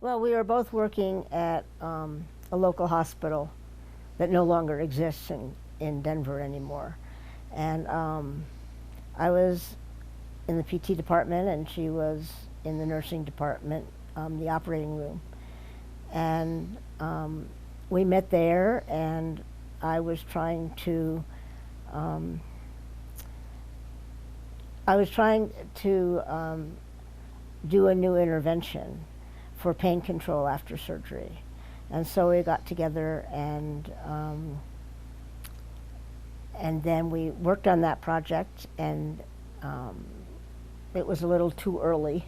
Well, we were both working at a local hospital that no longer exists in Denver anymore. And I was in the PT department and she was in the nursing department, the operating room. And we met there, and I was trying to do a new intervention for pain control after surgery. And so we got together and then we worked on that project, and it was a little too early.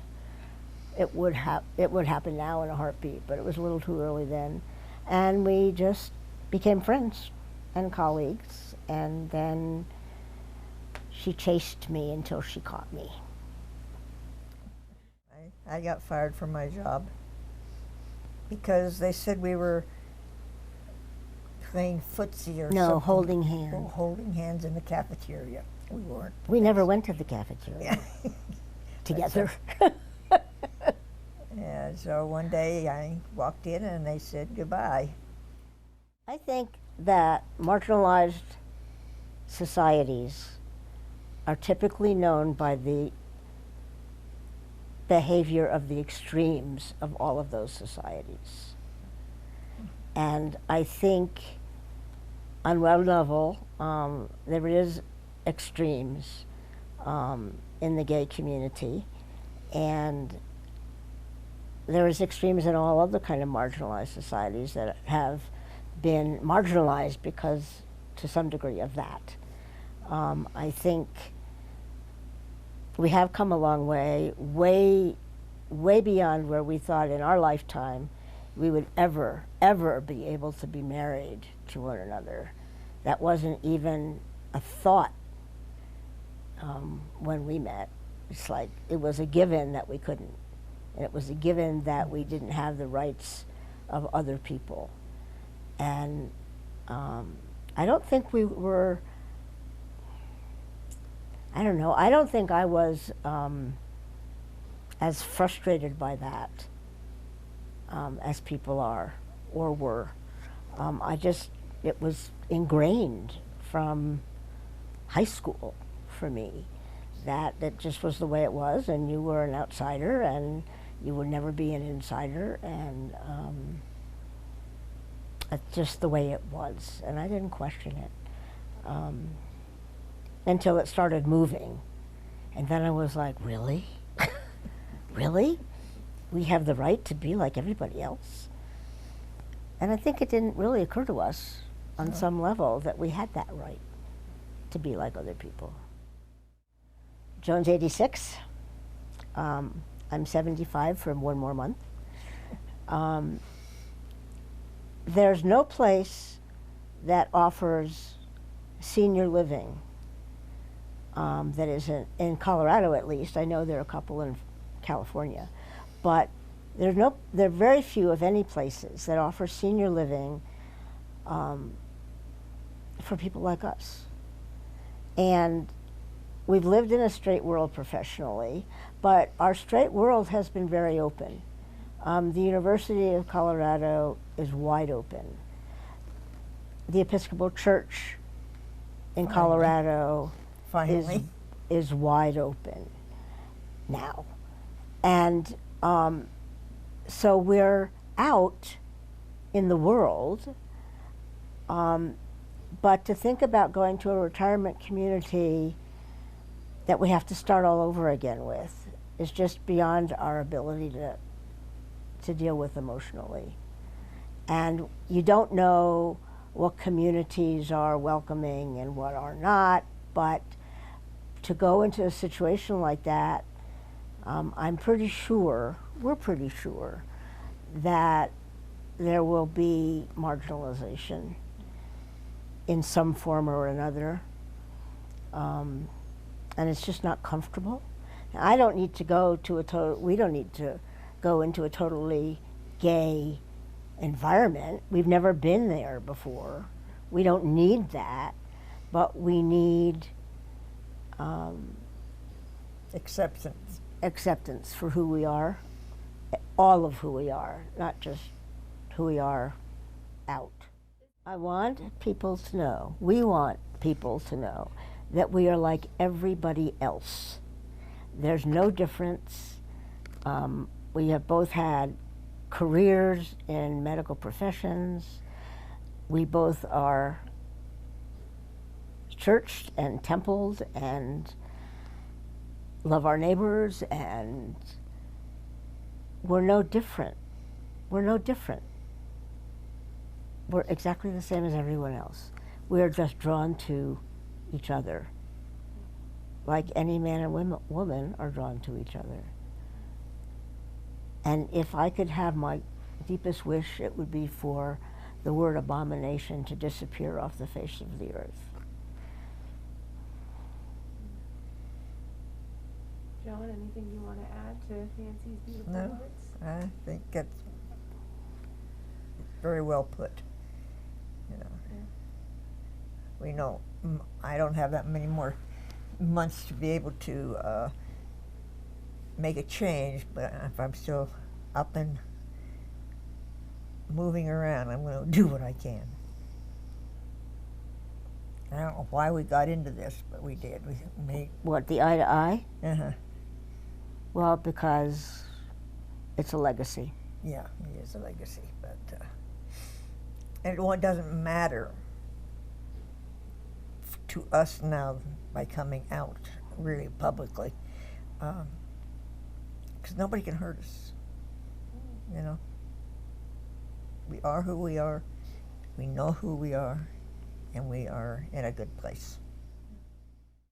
It would happen now in a heartbeat, but it was a little too early then. And we just became friends and colleagues, and then she chased me until she caught me. I got fired from my job because they said we were playing footsie or something. No, holding hands. Oh, holding hands in the cafeteria. We weren't. We never went to the cafeteria together. Yeah, so one day I walked in and they said goodbye. I think that marginalized societies are typically known by the behavior of the extremes of all of those societies. And I think on one level, there is extremes in the gay community, and there is extremes in all other kind of marginalized societies that have been marginalized because, to some degree, of that. I think we have come a long way, way beyond where we thought in our lifetime we would ever be able to be married to one another. That wasn't even a thought when we met. It's like it was a given that we couldn't. And it was a given that we didn't have the rights of other people. And I don't think we were, I don't know, I don't think I was as frustrated by that as people are or were. It was ingrained from high school for me that just was the way it was, and you were an outsider and you would never be an insider, and that's just the way it was, and I didn't question it until it started moving, and then I was like, really? Really? We have the right to be like everybody else? And I think it didn't really occur to us on some level that we had that right to be like other people. Joan's 86. I'm 75 for one more month. There's no place that offers senior living that isn't, in Colorado at least. I know there are a couple in California, but there are very few, if any, places that offer senior living for people like us. And we've lived in a straight world professionally, but our straight world has been very open. The University of Colorado is wide open. The Episcopal Church in Colorado is wide open now. And so we're out in the world, but to think about going to a retirement community that we have to start all over again with is just beyond our ability to deal with emotionally. And you don't know what communities are welcoming and what are not, but to go into a situation like that, I'm pretty sure, we're pretty sure, that there will be marginalization in some form or another. And it's just not comfortable. I don't need to go to we don't need to go into a totally gay environment. We've never been there before. We don't need that, but we need acceptance for who we are, all of who we are, not just who we are out. I want people to know, we want people to know that we are like everybody else. There's no difference. We have both had careers in medical professions. We both are churched and templed and love our neighbors, and we're no different. We're no different. We're exactly the same as everyone else. We're just drawn to each other, like any man and woman are drawn to each other. And if I could have my deepest wish, it would be for the word abomination to disappear off the face of the earth. Joan, anything you want to add to Nancey's beautiful No, words? I think that's very well put. You know, Yeah. we know I don't have that many more months to be able to make a change, but if I'm still up and moving around, I'm going to do what I can. I don't know why we got into this, but we did. We made. What, the eye to eye? Uh-huh. Well, because it's a legacy. Yeah, it is a legacy, but and it doesn't matter to us now by coming out really publicly, because nobody can hurt us. You know, we are who we are, we know who we are, and we are in a good place.